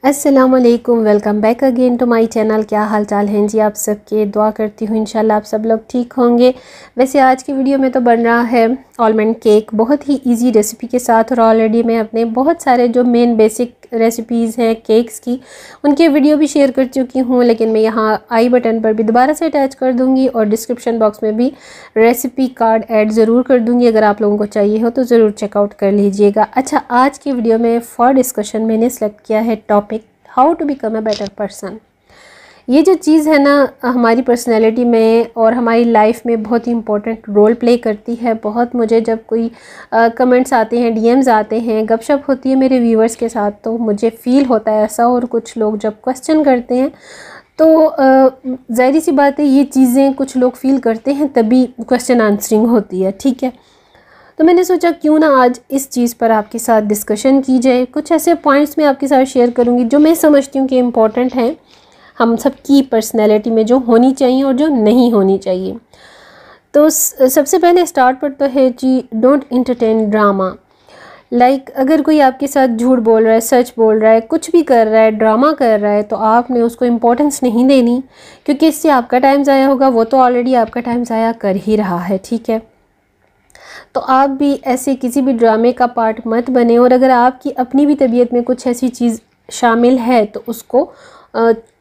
अस्सलामुअलैकुम, welcome back again to my channel. क्या हाल चाल हैं जी आप सबके। दुआ करती हूँ इंशाल्लाह आप सब लोग ठीक होंगे। वैसे आज की वीडियो में तो बन रहा है आलमंड केक, बहुत ही इजी रेसिपी के साथ। और ऑलरेडी मैं अपने बहुत सारे जो मेन बेसिक रेसिपीज़ हैं केक्स की, उनके वीडियो भी शेयर कर चुकी हूँ, लेकिन मैं यहाँ आई बटन पर भी दोबारा से अटैच कर दूँगी और डिस्क्रिप्शन बॉक्स में भी रेसिपी कार्ड ऐड ज़रूर कर दूँगी। अगर आप लोगों को चाहिए हो तो ज़रूर चेकआउट कर लीजिएगा। अच्छा, आज की वीडियो में फॉर डिस्कशन मैंने सेलेक्ट किया है topic how to become a better person. ये जो चीज़ है ना, हमारी पर्सनैलिटी में और हमारी लाइफ में बहुत ही इंपॉर्टेंट रोल प्ले करती है। बहुत मुझे जब कोई कमेंट्स आते हैं, डीएम्स आते हैं, गपशप होती है मेरे व्यूअर्स के साथ, तो मुझे फ़ील होता है ऐसा। और कुछ लोग जब क्वेश्चन करते हैं तो ज़ाहिर सी बात है, ये चीज़ें कुछ लोग फ़ील करते हैं तभी क्वेश्चन आंसरिंग होती है, ठीक है। तो मैंने सोचा क्यों ना आज इस चीज़ पर आपके साथ डिस्कशन की जाए। कुछ ऐसे पॉइंट्स मैं आपके साथ शेयर करूंगी जो मैं समझती हूँ कि इम्पॉर्टेंट हैं हम सब की पर्सनैलिटी में, जो होनी चाहिए और जो नहीं होनी चाहिए। तो सबसे पहले स्टार्ट पर तो है जी, डोंट एंटरटेन ड्रामा। लाइक अगर कोई आपके साथ झूठ बोल रहा है, सच बोल रहा है, कुछ भी कर रहा है, ड्रामा कर रहा है, तो आपने उसको इम्पोर्टेंस नहीं देनी, क्योंकि इससे आपका टाइम ज़ाया होगा। वो तो ऑलरेडी आपका टाइम ज़ाया कर ही रहा है, ठीक है। तो आप भी ऐसे किसी भी ड्रामे का पार्ट मत बने। और अगर आपकी अपनी भी तबीयत में कुछ ऐसी चीज़ शामिल है तो उसको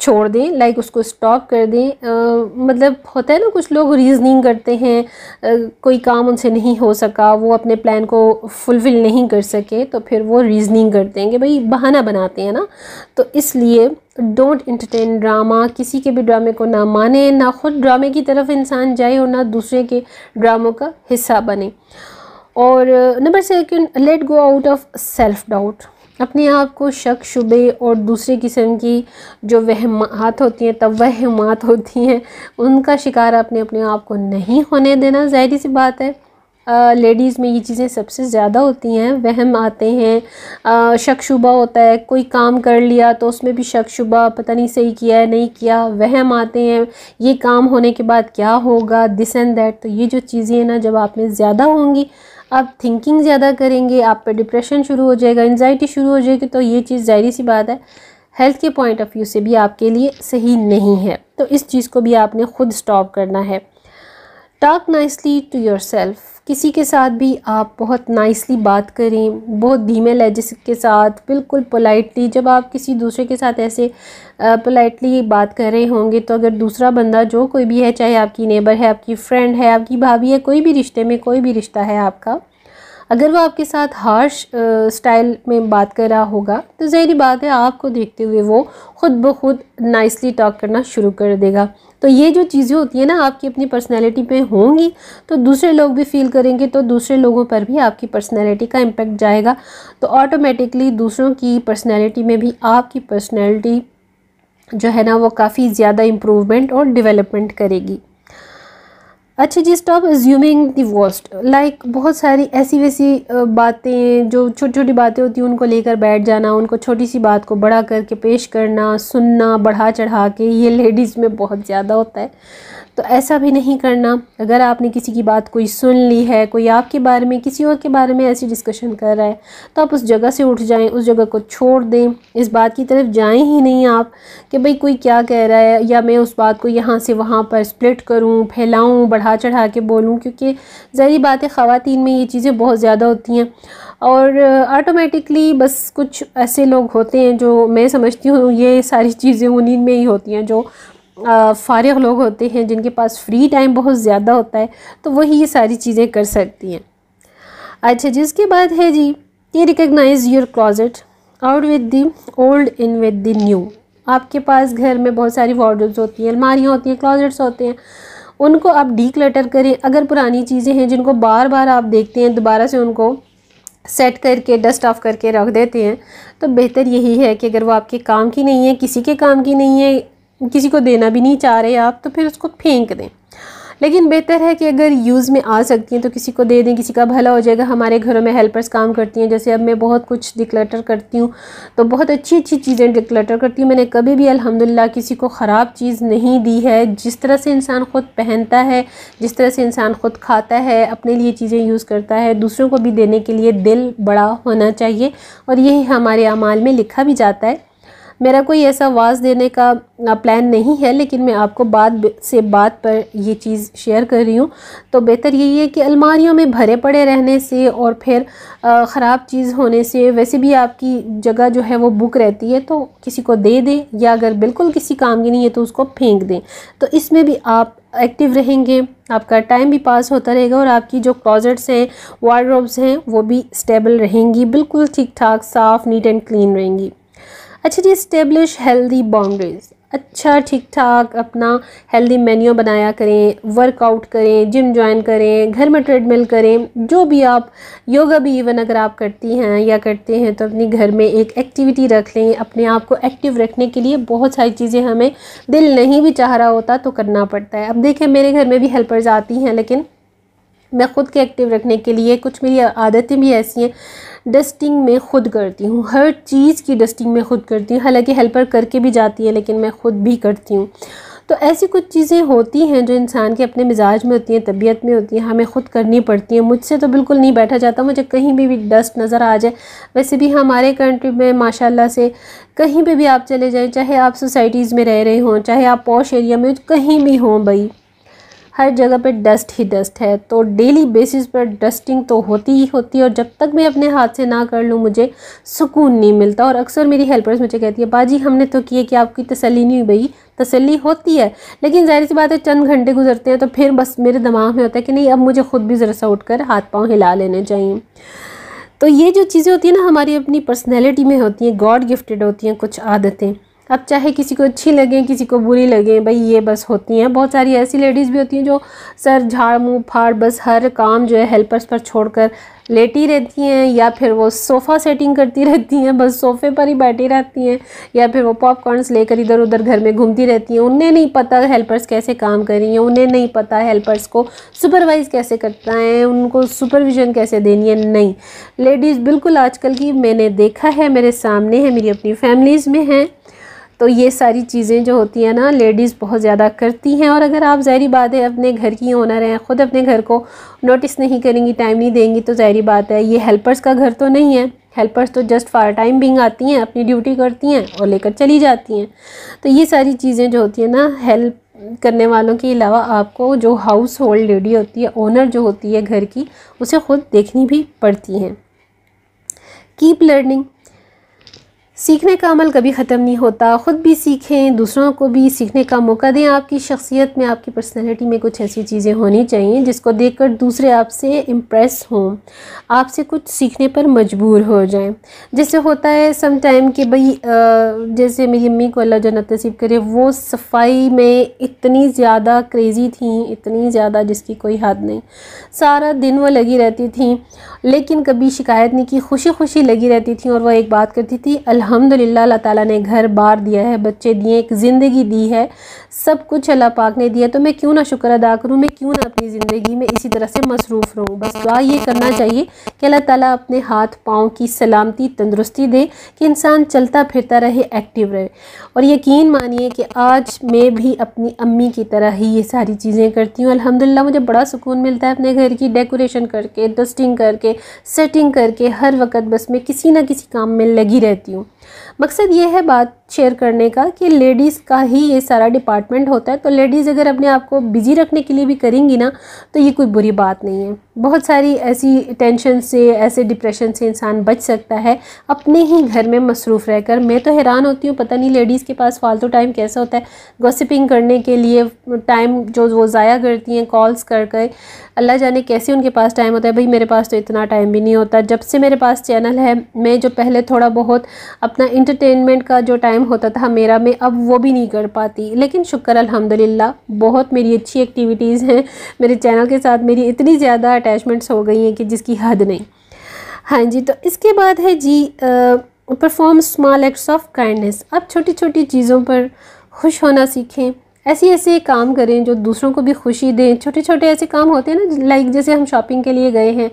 छोड़ दें, लाइक उसको स्टॉप कर दें। मतलब होता है ना, कुछ लोग रीज़निंग करते हैं, कोई काम उनसे नहीं हो सका, वो अपने प्लान को फुलफ़िल नहीं कर सके, तो फिर वो रीज़निंग करते हैं कि भाई बहाना बनाते हैं ना। तो इसलिए डोंट एंटरटेन ड्रामा। किसी के भी ड्रामे को ना माने, ना खुद ड्रामे की तरफ इंसान जाए और ना दूसरे के ड्रामों का हिस्सा बने। और number second, let go out of self doubt. अपने आप को शक शुबे और दूसरे किस्म की जो वहमात होती हैं, तवहमात होती हैं, उनका शिकार अपने आप को नहीं होने देना। ज़ाहिर सी बात है, लेडीज़ में ये चीज़ें सबसे ज़्यादा होती हैं। वहम आते हैं, शक शुबा होता है, कोई काम कर लिया तो उसमें भी शक शुबा, पता नहीं सही किया है नहीं किया। वहम आते हैं, ये काम होने के बाद क्या होगा, दिस एंड दैट। तो ये जो चीज़ें हैं ना, जब आप में ज़्यादा होंगी, आप थिंकिंग ज़्यादा करेंगे, आप पे डिप्रेशन शुरू हो जाएगा, एंजाइटी शुरू हो जाएगी। तो ये चीज़ ज़ाहिर सी बात है हेल्थ के पॉइंट ऑफ व्यू से भी आपके लिए सही नहीं है। तो इस चीज़ को भी आपने खुद स्टॉप करना है। Talk nicely to yourself. किसी के साथ भी आप बहुत नाइसली बात करें, बहुत धीमे लहजे के साथ, बिल्कुल पोलाइटली। जब आप किसी दूसरे के साथ ऐसे पोलाइटली बात कर रहे होंगे, तो अगर दूसरा बंदा जो कोई भी है, चाहे आपकी नेबर है, आपकी फ्रेंड है, आपकी भाभी है, कोई भी रिश्ते में कोई भी रिश्ता है आपका, अगर वो आपके साथ हार्श स्टाइल में बात कर रहा होगा, तो ज़ाहिर बात है आपको देखते हुए वो ख़ुद ब खुद नाइसली टॉक करना शुरू कर देगा। तो ये जो चीज़ें होती हैं ना, आपकी अपनी पर्सनैलिटी पे होंगी तो दूसरे लोग भी फील करेंगे, तो दूसरे लोगों पर भी आपकी पर्सनैलिटी का इम्पेक्ट जाएगा। तो ऑटोमेटिकली दूसरों की पर्सनैलिटी में भी आपकी पर्सनैलिटी जो है ना, वो काफ़ी ज़्यादा इम्प्रूवमेंट और डेवलपमेंट करेगी। अच्छा जी, stop assuming the worst. Like बहुत सारी ऐसी वैसी बातें, जो छोटी छोटी बातें होती हैं, उनको लेकर बैठ जाना, उनको छोटी सी बात को बड़ा करके पेश करना, सुनना बढ़ा चढ़ा के, ये लेडीज़ में बहुत ज़्यादा होता है। तो ऐसा भी नहीं करना। अगर आपने किसी की बात कोई सुन ली है, कोई आपके बारे में किसी और के बारे में ऐसी डिस्कशन कर रहा है, तो आप उस जगह से उठ जाएं, उस जगह को छोड़ दें। इस बात की तरफ जाएं ही नहीं आप कि भाई कोई क्या कह रहा है, या मैं उस बात को यहाँ से वहाँ पर स्प्लिट करूँ, फैलाऊँ, बढ़ा चढ़ा के बोलूँ। क्योंकि ज़ाहिर बात है ख़वातीन में ये चीज़ें बहुत ज़्यादा होती हैं। और ऑटोमेटिकली बस कुछ ऐसे लोग होते हैं जो मैं समझती हूँ ये सारी चीज़ें उन्हीं में ही होती हैं, जो फारिग लोग होते हैं, जिनके पास फ्री टाइम बहुत ज़्यादा होता है, तो वही ये सारी चीज़ें कर सकती हैं। अच्छा, जिसके बाद है जी, ये recognise your closet, out with the old, in with the new. आपके पास घर में बहुत सारी वार्डरोब्स होती हैं, अलमारियाँ होती हैं, क्लोजेट्स होते हैं, उनको आप डीक्लटर करें। अगर पुरानी चीज़ें हैं जिनको बार बार आप देखते हैं, दोबारा से उनको सेट करके डस्ट ऑफ करके रख देते हैं, तो बेहतर यही है कि अगर वो आपके काम की नहीं है, किसी के काम की नहीं है, किसी को देना भी नहीं चाह रहे आप, तो फिर उसको फेंक दें। लेकिन बेहतर है कि अगर यूज़ में आ सकती हैं तो किसी को दे दें, किसी का भला हो जाएगा। हमारे घरों में हेल्पर्स काम करती हैं, जैसे अब मैं बहुत कुछ डिक्लटर करती हूँ, तो बहुत अच्छी अच्छी चीज़ें डिक्लटर करती हूँ। मैंने कभी भी अल्हम्दुलिल्लाह किसी को ख़राब चीज़ नहीं दी है। जिस तरह से इंसान ख़ुद पहनता है, जिस तरह से इंसान ख़ुद खाता है, अपने लिए चीज़ें यूज़ करता है, दूसरों को भी देने के लिए दिल बड़ा होना चाहिए, और यही हमारे अमाल में लिखा भी जाता है। मेरा कोई ऐसा आवाज़ देने का प्लान नहीं है, लेकिन मैं आपको बात पर ये चीज़ शेयर कर रही हूँ। तो बेहतर यही है कि अलमारियों में भरे पड़े रहने से और फिर ख़राब चीज़ होने से, वैसे भी आपकी जगह जो है वो बुक रहती है, तो किसी को दे दें, या अगर बिल्कुल किसी काम की नहीं है तो उसको फेंक दें। तो इसमें भी आप एक्टिव रहेंगे, आपका टाइम भी पास होता रहेगा और आपकी जो क्लोजेट्स हैं, वार्डरोब्स हैं, वो भी स्टेबल रहेंगी, बिल्कुल ठीक ठाक साफ़ नीट एंड क्लीन रहेंगी। अच्छा जी, इस्टेब्लिश हेल्दी बाउंड्रीज़। अच्छा ठीक ठाक अपना हेल्दी मेन्यू बनाया करें, वर्कआउट करें, जिम ज्वाइन करें, घर में ट्रेडमिल करें, जो भी आप, योगा भी इवन अगर आप करती हैं या करते हैं तो अपने घर में एक एक्टिविटी रख लें। अपने आप को एक्टिव रखने के लिए बहुत सारी चीज़ें हमें दिल नहीं भी चाह रहा होता तो करना पड़ता है। अब देखें, मेरे घर में भी हेल्पर्स आती हैं, लेकिन मैं ख़ुद के एक्टिव रखने के लिए कुछ मेरी आदतें भी ऐसी हैं। डस्टिंग मैं ख़ुद करती हूँ, हर चीज़ की डस्टिंग मैं ख़ुद करती हूँ। हालांकि हेल्पर करके भी जाती है, लेकिन मैं ख़ुद भी करती हूँ। तो ऐसी कुछ चीज़ें होती हैं जो इंसान के अपने मिजाज में होती हैं, तबीयत में होती हैं, हमें ख़ुद करनी पड़ती हैं। मुझसे तो बिल्कुल नहीं बैठा जाता, मुझे कहीं भी डस्ट नज़र आ जाए। वैसे भी हमारे कंट्री में माशाल्लाह से कहीं पे भी आप चले जाएँ, चाहे आप सोसाइटीज़ में रह रहे हों, चाहे आप पॉश एरिया में, कहीं भी हों भाई, हर जगह पे डस्ट ही डस्ट है। तो डेली बेसिस पर डस्टिंग तो होती ही होती है, और जब तक मैं अपने हाथ से ना कर लूँ मुझे सुकून नहीं मिलता। और अक्सर मेरी हेल्पर्स मुझे कहती है, बाजी हमने तो किए कि आपकी तसल्ली नहीं हुई। भाई तसल्ली होती है, लेकिन जाहिर सी बात है चंद घंटे गुजरते हैं तो फिर बस मेरे दिमाग में होता है कि नहीं, अब मुझे खुद भी ज़रा सा उठकर हाथ पाँव हिला लेने चाहिए। तो ये जो चीज़ें होती हैं ना, हमारी अपनी पर्सनैलिटी में होती हैं, गॉड गिफ्टेड होती हैं कुछ आदतें। अब चाहे किसी को अच्छी लगें, किसी को बुरी लगें, भाई ये बस होती हैं। बहुत सारी ऐसी लेडीज़ भी होती हैं जो सर झाड़ मुँह फाड़ बस हर काम जो है हेल्पर्स पर छोड़कर लेटी रहती हैं, या फिर वो सोफ़ा सेटिंग करती रहती हैं, बस सोफ़े पर ही बैठी रहती हैं, या फिर वो पॉपकॉर्न्स लेकर इधर उधर घर में घूमती रहती हैं। उन्हें नहीं पता हेल्पर्स कैसे काम कर रही हैं, उन्हें नहीं पता हेल्पर्स को सुपरवाइज़ कैसे करता है, उनको सुपरविज़न कैसे देनी है। नहीं, लेडीज़ बिल्कुल आजकल की मैंने देखा है, मेरे सामने है, मेरी अपनी फैमिलीज़ में हैं। तो ये सारी चीज़ें जो होती हैं ना, लेडीज़ बहुत ज़्यादा करती हैं। और अगर आप ज़ाहिरी बात है अपने घर की ओनर हैं, ख़ुद अपने घर को नोटिस नहीं करेंगी, टाइम नहीं देंगी, तो ज़ाहिरी बात है ये हेल्पर्स का घर तो नहीं है। हेल्पर्स तो जस्ट फॉर टाइम बिंग आती हैं, अपनी ड्यूटी करती हैं और लेकर चली जाती हैं। तो ये सारी चीज़ें जो होती हैं ना, हेल्प करने वालों के अलावा आपको जो हाउस होल्ड लेडी होती है, ओनर जो होती है घर की, उसे ख़ुद देखनी भी पड़ती हैं। Keep learning. सीखने का अमल कभी ख़त्म नहीं होता। ख़ुद भी सीखें, दूसरों को भी सीखने का मौका दें। आपकी शख्सियत में, आपकी पर्सनैलिटी में कुछ ऐसी चीज़ें होनी चाहिए जिसको देखकर दूसरे आपसे इम्प्रेस हों, आपसे कुछ सीखने पर मजबूर हो जाएं। जैसे होता है सम टाइम कि भाई जैसे मेरी अम्मी को अल्लाह जन्नत नसीब करे, वो सफाई में इतनी ज़्यादा क्रेज़ी थी, इतनी ज़्यादा जिसकी कोई हद नहीं। सारा दिन वो लगी रहती थी, लेकिन कभी शिकायत नहीं की, खुशी खुशी लगी रहती थी। और वो एक बात करती थी, अल्हम्दुलिल्लाह अल्लाह ताला ने घर बार दिया है, बच्चे दिए, एक ज़िंदगी दी है, सब कुछ अल्लाह पाक ने दिया, तो मैं क्यों ना शुक्र अदा करूँ, मैं क्यों ना अपनी ज़िंदगी में इसी तरह से मसरूफ़ रहूँ। बस दुआ ये करना चाहिए कि अल्लाह ताला अपने हाथ पाँव की सलामती तंदुरुस्ती दे कि इंसान चलता फिरता रहे, एक्टिव रहे। और यकीन मानिए कि आज मैं भी अपनी अम्मी की तरह ही ये सारी चीज़ें करती हूँ। अल्हम्दुलिल्लाह मुझे बड़ा सुकून मिलता है अपने घर की डेकोरेशन करके, डस्टिंग करके, सेटिंग करके। हर वक्त बस मैं किसी ना किसी काम में लगी रहती हूँ। मकसद ये है बात शेयर करने का कि लेडीज़ का ही ये सारा डिपार्टमेंट होता है। तो लेडीज़ अगर अपने आप को बिज़ी रखने के लिए भी करेंगी ना, तो ये कोई बुरी बात नहीं है। बहुत सारी ऐसी टेंशन से, ऐसे डिप्रेशन से इंसान बच सकता है अपने ही घर में मसरूफ़ रहकर। मैं तो हैरान होती हूँ, पता नहीं लेडीज़ के पास फालतू टाइम कैसा होता है गॉसिपिंग करने के लिए। टाइम जो वो ज़ाया करती हैं कॉल्स कर कर, अल्लाह जाने कैसे उनके पास टाइम होता है। भाई मेरे पास तो इतना टाइम भी नहीं होता। जब से मेरे पास चैनल है, मैं जो पहले थोड़ा बहुत अपना इंटरटेनमेंट का जो टाइम होता था मेरा, मैं अब वो भी नहीं कर पाती। लेकिन शुक्र अल्हम्दुलिल्लाह बहुत मेरी अच्छी एक्टिविटीज़ हैं। मेरे चैनल के साथ मेरी इतनी ज़्यादा अटैचमेंट्स हो गई हैं कि जिसकी हद नहीं। हाँ जी, तो इसके बाद है जी perform small acts of kindness. आप छोटी छोटी चीज़ों पर खुश होना सीखें। ऐसे काम करें जो दूसरों को भी खुशी दें। छोटे छोटे ऐसे काम होते हैं ना, लाइक जैसे हम शॉपिंग के लिए गए हैं,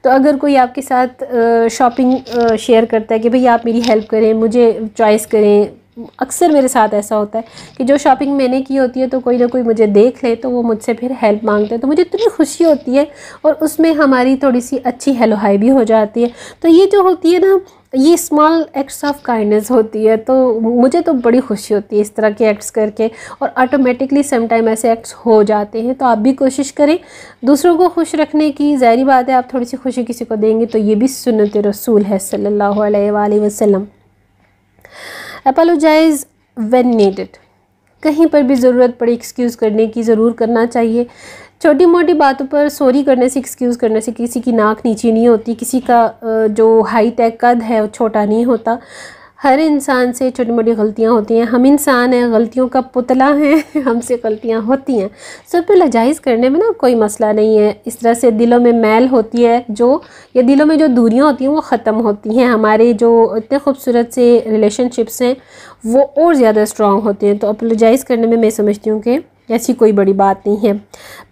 तो अगर कोई आपके साथ शॉपिंग शेयर करता है कि भाई आप मेरी हेल्प करें, मुझे चॉइस करें। अक्सर मेरे साथ ऐसा होता है कि जो शॉपिंग मैंने की होती है तो कोई ना कोई मुझे देख ले तो वो मुझसे फिर हेल्प मांगते हैं, तो मुझे इतनी खुशी होती है और उसमें हमारी थोड़ी सी अच्छी हेलो हाई भी हो जाती है। तो ये जो होती है ना ये स्मॉल एक्ट्स ऑफ काइंडनेस होती है। तो मुझे तो बड़ी खुशी होती है इस तरह के एक्ट्स करके, और ऑटोमेटिकली सम टाइम ऐसे एक्ट्स हो जाते हैं। तो आप भी कोशिश करें दूसरों को खुश रखने की। ज़ाहिर बात है आप थोड़ी सी खुशी किसी को देंगे तो ये भी सुन्नत रसूल है सल्लल्लाहु अलैहि वसल्लम। अपोलोजाइज़ व्हेन नीडेड, कहीं पर भी ज़रूरत पड़ी एक्सक्यूज़ करने की ज़रूर करना चाहिए। छोटी मोटी बातों पर सॉरी करने से, एक्सक्यूज़ करने से किसी की नाक नीची नहीं होती, किसी का जो हाइट है, कद है, वो छोटा नहीं होता। हर इंसान से छोटी मोटी गलतियां होती हैं, हम इंसान हैं, गलतियों का पुतला हैं हमसे गलतियां होती हैं। सब पे लजाइज़ करने में ना कोई मसला नहीं है। इस तरह से दिलों में मैल होती है जो, या दिलों में जो दूरियां होती हैं वो ख़त्म होती हैं। हमारे जो इतने खूबसूरत से रिलेशनशिप्स हैं वो और ज़्यादा स्ट्रॉन्ग होते हैं। तो अपोलोजाइज़ करने में मैं समझती हूँ कि ऐसी कोई बड़ी बात नहीं है।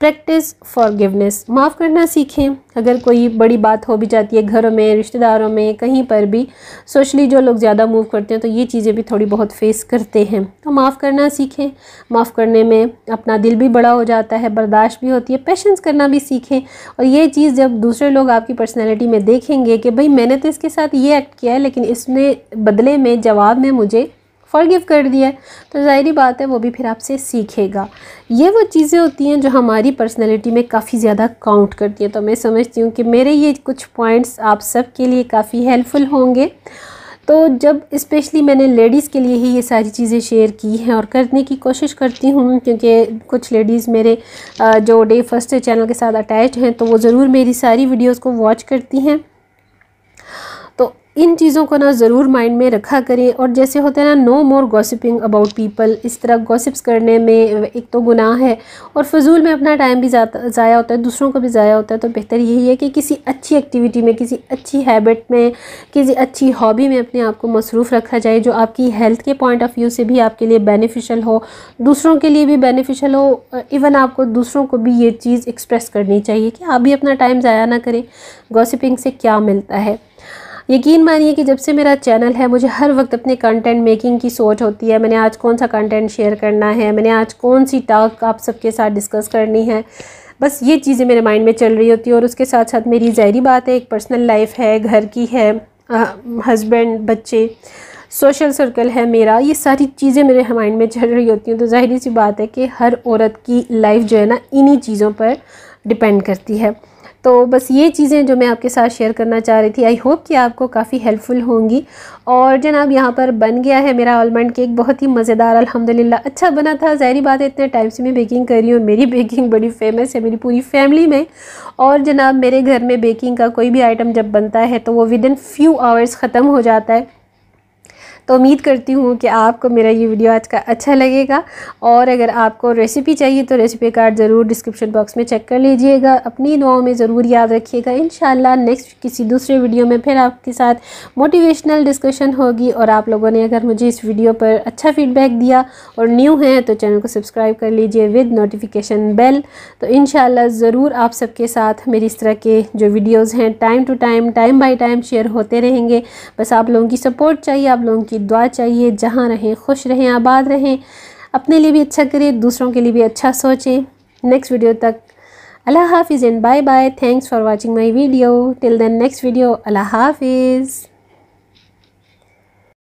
प्रैक्टिस फॉरगिवनेस, माफ़ करना सीखें। अगर कोई बड़ी बात हो भी जाती है घरों में, रिश्तेदारों में, कहीं पर भी, सोशली जो लोग ज़्यादा मूव करते हैं तो ये चीज़ें भी थोड़ी बहुत फेस करते हैं। तो माफ़ करना सीखें। माफ़ करने में अपना दिल भी बड़ा हो जाता है, बर्दाश्त भी होती है, पेशेंस करना भी सीखें। और ये चीज़ जब दूसरे लोग आपकी पर्सनैलिटी में देखेंगे कि भाई मैंने तो इसके साथ ये एक्ट किया है लेकिन इसने बदले में, जवाब में मुझे फॉरगिव कर दिया है, तो ज़ाहिरी बात है वो भी फिर आपसे सीखेगा। ये वो चीज़ें होती हैं जो हमारी पर्सनैलिटी में काफ़ी ज़्यादा काउंट करती हैं। तो मैं समझती हूँ कि मेरे ये कुछ पॉइंट्स आप सब के लिए काफ़ी हेल्पफुल होंगे। तो जब स्पेशली मैंने लेडीज़ के लिए ही ये सारी चीज़ें शेयर की हैं और करने की कोशिश करती हूँ, क्योंकि कुछ लेडीज़ मेरे जो डे फर्स्ट चैनल के साथ अटैच हैं तो वो ज़रूर मेरी सारी वीडियोज़ को वॉच करती हैं। तो इन चीज़ों को ना ज़रूर माइंड में रखा करें। और जैसे होता है ना, no more gossiping about people, इस तरह गॉसिप्स करने में एक तो गुनाह है और फजूल में अपना टाइम भी ज़ाया होता है, दूसरों का भी ज़ाया होता है। तो बेहतर यही है कि किसी अच्छी एक्टिविटी में, किसी अच्छी हैबिट में, किसी अच्छी हॉबी में अपने आप को मसरूफ़ रखा जाए जो आपकी हेल्थ के पॉइंट ऑफ व्यू से भी आपके लिए बेनिफिशियल हो, दूसरों के लिए भी बेनिफिशियल हो। इवन आपको दूसरों को भी ये चीज़ एक्सप्रेस करनी चाहिए कि आप भी अपना टाइम ज़ाया ना करें। गॉसिपिंग से क्या मिलता है? यकीन मानिए कि जब से मेरा चैनल है मुझे हर वक्त अपने कंटेंट मेकिंग की सोच होती है। मैंने आज कौन सा कंटेंट शेयर करना है, मैंने आज कौन सी टॉक आप सबके साथ डिस्कस करनी है, बस ये चीज़ें मेरे माइंड में चल रही होती है। और उसके साथ साथ मेरी ज़ाहिरी बात है एक पर्सनल लाइफ है, घर की है, हस्बैंड, बच्चे, सोशल सर्कल है मेरा, ये सारी चीज़ें मेरे माइंड में चल रही होती हैं। तो ज़ाहिरी सी बात है कि हर औरत की लाइफ जो है ना इन्हीं चीज़ों पर डिपेंड करती है। तो बस ये चीज़ें जो मैं आपके साथ शेयर करना चाह रही थी, आई होप कि आपको काफ़ी हेल्पफुल होंगी। और जनाब यहाँ पर बन गया है मेरा आलमंड केक, बहुत ही मज़ेदार, अल्हम्दुलिल्लाह अच्छा बना था। ज़ाहिरी बात है इतने टाइम से मैं बेकिंग कर रही हूँ, मेरी बेकिंग बड़ी फेमस है मेरी पूरी फैमिली में। और जनाब मेरे घर में बेकिंग का कोई भी आइटम जब बनता है तो वो विदिन फ्यू आवर्स ख़त्म हो जाता है। तो उम्मीद करती हूँ कि आपको मेरा ये वीडियो आज का अच्छा लगेगा। और अगर आपको रेसिपी चाहिए तो रेसिपी कार्ड ज़रूर डिस्क्रिप्शन बॉक्स में चेक कर लीजिएगा। अपनी दुआओं में ज़रूर याद रखिएगा। इंशाल्लाह नेक्स्ट किसी दूसरे वीडियो में फिर आपके साथ मोटिवेशनल डिस्कशन होगी। और आप लोगों ने अगर मुझे इस वीडियो पर अच्छा फीडबैक दिया और न्यू हैं तो चैनल को सब्सक्राइब कर लीजिए विद नोटिफिकेशन बेल। तो इंशाल्लाह ज़रूर आप सबके साथ मेरी इस तरह के जो वीडियोज़ हैं time to time, time by time share होते रहेंगे। बस आप लोगों की सपोर्ट चाहिए, आप लोगों की दुआ चाहिए। जहाँ रहें खुश रहें, आबाद रहें, अपने लिए भी अच्छा करें, दूसरों के लिए भी अच्छा सोचें। नेक्स्ट वीडियो तक अल्लाह हाफिज़ and bye bye. Thanks for watching my video. Till then next video, अल्लाह हाफिज़।